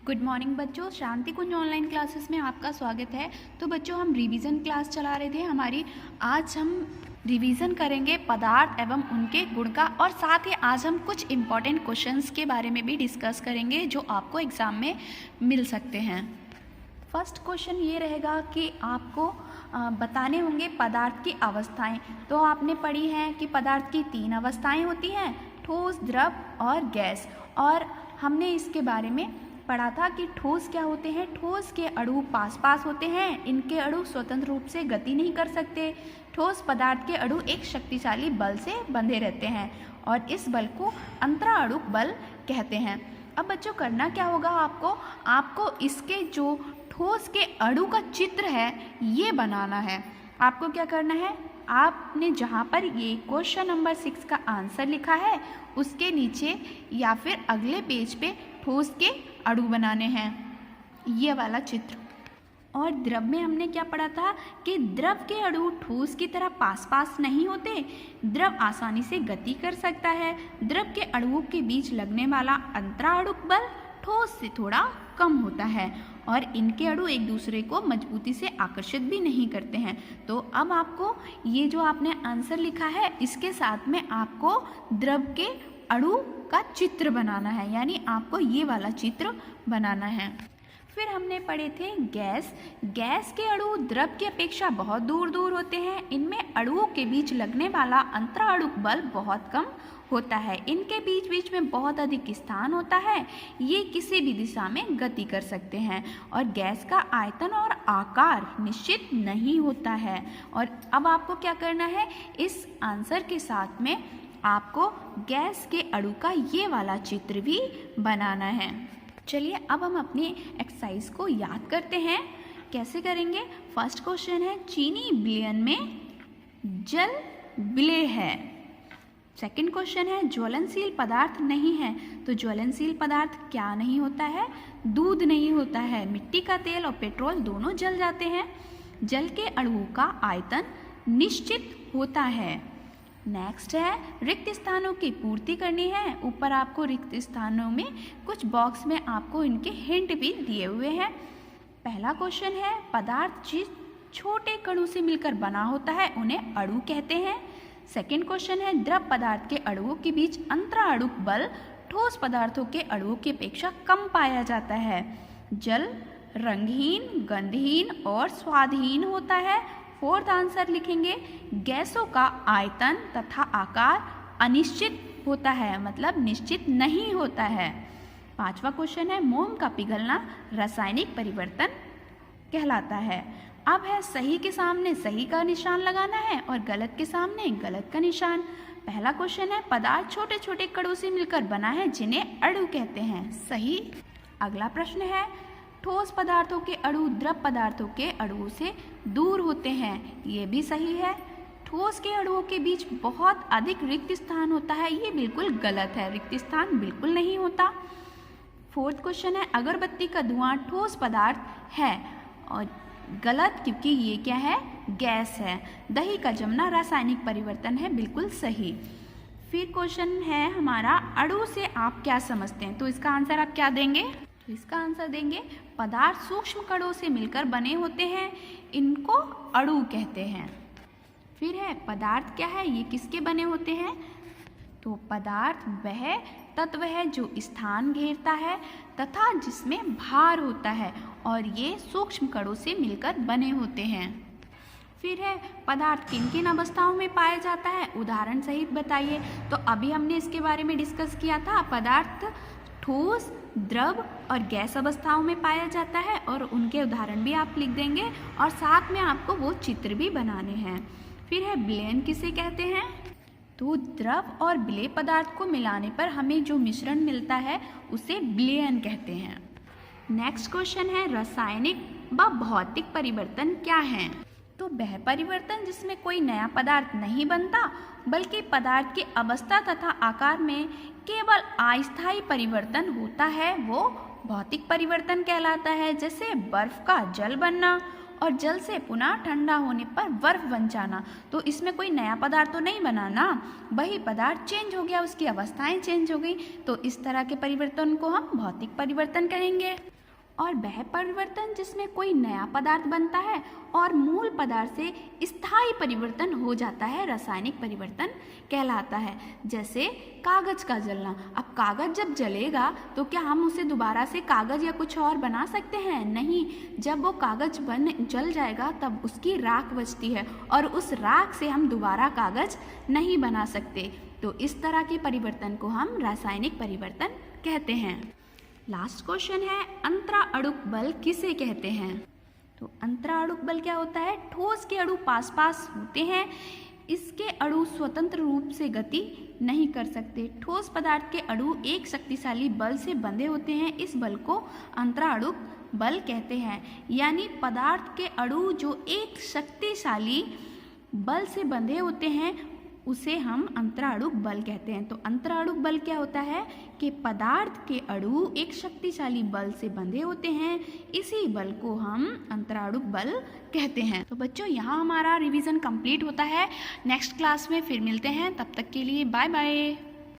Good morning बच्चों, शांति कुंज online classes में आपका स्वागत है। तो बच्चों, हम रिवीजन क्लास चला रहे थे हमारी। आज हम रिवीजन करेंगे पदार्थ एवं उनके गुण का, और साथ ही आज हम कुछ इम्पॉर्टेंट क्वेश्चंस के बारे में भी डिस्कस करेंगे जो आपको एग्ज़ाम में मिल सकते हैं। फर्स्ट क्वेश्चन ये रहेगा कि आपको बताने होंगे पदार्थ की अवस्थाएं। तो आपने पढ़ी हैं कि पदार्थ की 3 अवस्थाएं होती हैं, ठोस, द्रव और गैस। और हमने इसके बारे में पढ़ा था कि ठोस क्या होते हैं। ठोस के अणु पास पास होते हैं, इनके अणु स्वतंत्र रूप से गति नहीं कर सकते। ठोस पदार्थ के अणु एक शक्तिशाली बल से बंधे रहते हैं और इस बल को अंतराणुक बल कहते हैं। अब बच्चों, करना क्या होगा आपको इसके जो ठोस के अणु का चित्र है ये बनाना है। आपको क्या करना है, आपने जहाँ पर ये क्वेश्चन नंबर 6 का आंसर लिखा है उसके नीचे या फिर अगले पेज पे ठोस के अणु बनाने हैं, ये वाला चित्र। और द्रव में हमने क्या पढ़ा था कि द्रव के अणु ठोस की तरह पास पास नहीं होते। द्रव आसानी से गति कर सकता है। द्रव के अणुओं के बीच लगने वाला अंतराणुक बल ठोस से थोड़ा कम होता है और इनके अणु एक दूसरे को मजबूती से आकर्षित भी नहीं करते हैं। तो अब आपको ये जो आपने आंसर लिखा है इसके साथ में आपको द्रव के अणु का चित्र बनाना है, यानी आपको ये वाला चित्र बनाना है। फिर हमने पढ़े थे गैस। गैस के अणु द्रव की अपेक्षा बहुत दूर दूर होते हैं। इनमें अणुओं के बीच लगने वाला अंतराणुक बल बहुत कम होता है। इनके बीच बीच में बहुत अधिक स्थान होता है। ये किसी भी दिशा में गति कर सकते हैं और गैस का आयतन और आकार निश्चित नहीं होता है। और अब आपको क्या करना है, इस आंसर के साथ में आपको गैस के अणु का ये वाला चित्र भी बनाना है। चलिए अब हम अपनी एक्सरसाइज को याद करते हैं। कैसे करेंगे? फर्स्ट क्वेश्चन है, चीनी विलयन में जल विलेय है। सेकंड क्वेश्चन है, ज्वलनशील पदार्थ नहीं है। तो ज्वलनशील पदार्थ क्या नहीं होता है? दूध नहीं होता है। मिट्टी का तेल और पेट्रोल दोनों जल जाते हैं। जल के अणुओं का आयतन निश्चित होता है। नेक्स्ट है, रिक्त स्थानों की पूर्ति करनी है। ऊपर आपको रिक्त स्थानों में कुछ बॉक्स में आपको इनके हिंट भी दिए हुए हैं। पहला क्वेश्चन है, पदार्थ जिस छोटे कणों से मिलकर बना होता है उन्हें अणु कहते हैं। सेकंड क्वेश्चन है, द्रव पदार्थ के अणुओं के बीच अंतराणुक बल ठोस पदार्थों के अणुओं की अपेक्षा कम पाया जाता है। जल रंगहीन, गंधहीन और स्वादहीन होता है। फोर्थ आंसर लिखेंगे, गैसों का आयतन तथा आकार अनिश्चित होता है, मतलब निश्चित नहीं होता है। पांचवा क्वेश्चन है, मोम का पिघलना रासायनिक परिवर्तन कहलाता है। अब है सही के सामने सही का निशान लगाना है और गलत के सामने गलत का निशान। पहला क्वेश्चन है, पदार्थ छोटे छोटे कणों से मिलकर बना है जिन्हें अणु कहते हैं। सही। अगला प्रश्न है, ठोस पदार्थों के अणु द्रव पदार्थों के अणुओं से दूर होते हैं। ये भी सही है। ठोस के अणुओं के बीच बहुत अधिक रिक्त स्थान होता है। ये बिल्कुल गलत है, रिक्त स्थान बिल्कुल नहीं होता। फोर्थ क्वेश्चन है, अगरबत्ती का धुआं ठोस पदार्थ है। और गलत, क्योंकि ये क्या है? गैस है। दही का जमना रासायनिक परिवर्तन है। बिल्कुल सही। फिर क्वेश्चन है हमारा, अणु से आप क्या समझते हैं? तो इसका आंसर आप क्या देंगे? तो इसका आंसर देंगे, पदार्थ सूक्ष्म कणों से मिलकर बने होते हैं, इनको अणु कहते हैं। फिर है, पदार्थ क्या है? ये किसके बने होते हैं? तो पदार्थ वह तत्व है जो स्थान घेरता है तथा जिसमें भार होता है और ये सूक्ष्म कणों से मिलकर बने होते हैं। फिर है, पदार्थ किन किन अवस्थाओं में पाया जाता है? उदाहरण सहित बताइए। तो अभी हमने इसके बारे में डिस्कस किया था। पदार्थ ठोस, द्रव और गैस अवस्थाओं में पाया जाता है और उनके उदाहरण भी आप लिख देंगे और साथ में आपको वो चित्र भी बनाने हैं। फिर है, विलयन किसे कहते हैं? तो द्रव और विलेय पदार्थ को मिलाने पर हमें जो मिश्रण मिलता है उसे विलयन कहते हैं। नेक्स्ट क्वेश्चन है, रासायनिक व भौतिक परिवर्तन क्या हैं? तो वह परिवर्तन जिसमें कोई नया पदार्थ नहीं बनता बल्कि पदार्थ की अवस्था तथा आकार में केवल अस्थायी परिवर्तन होता है वो भौतिक परिवर्तन कहलाता है। जैसे बर्फ का जल बनना और जल से पुनः ठंडा होने पर बर्फ बन जाना। तो इसमें कोई नया पदार्थ तो नहीं बना ना, वही पदार्थ चेंज हो गया, उसकी अवस्थाएं चेंज हो गई। तो इस तरह के परिवर्तन को हम भौतिक परिवर्तन कहेंगे। और वह परिवर्तन जिसमें कोई नया पदार्थ बनता है और मूल पदार्थ से स्थायी परिवर्तन हो जाता है रासायनिक परिवर्तन कहलाता है। जैसे कागज का जलना। अब कागज जब जलेगा तो क्या हम उसे दोबारा से कागज या कुछ और बना सकते हैं? नहीं। जब वो कागज जल जाएगा तब उसकी राख बचती है और उस राख से हम दोबारा कागज नहीं बना सकते। तो इस तरह के परिवर्तन को हम रासायनिक परिवर्तन कहते हैं। लास्ट क्वेश्चन है, अंतराअणुक बल किसे कहते हैं? तो अंतराअणुक बल क्या होता है? ठोस के अणु पास पास होते हैं, इसके अणु स्वतंत्र रूप से गति नहीं कर सकते। ठोस पदार्थ के अणु एक शक्तिशाली बल से बंधे होते हैं, इस बल को अंतराअणुक बल कहते हैं। यानी पदार्थ के अणु जो एक शक्तिशाली बल से बंधे होते हैं उसे हम अंतराअणुक बल कहते हैं। तो अंतराअणुक बल क्या होता है कि पदार्थ के अणु एक शक्तिशाली बल से बंधे होते हैं, इसी बल को हम अंतराअणुक बल कहते हैं। तो बच्चों यहाँ हमारा रिवीजन कंप्लीट होता है। नेक्स्ट क्लास में फिर मिलते हैं, तब तक के लिए बाय बाय।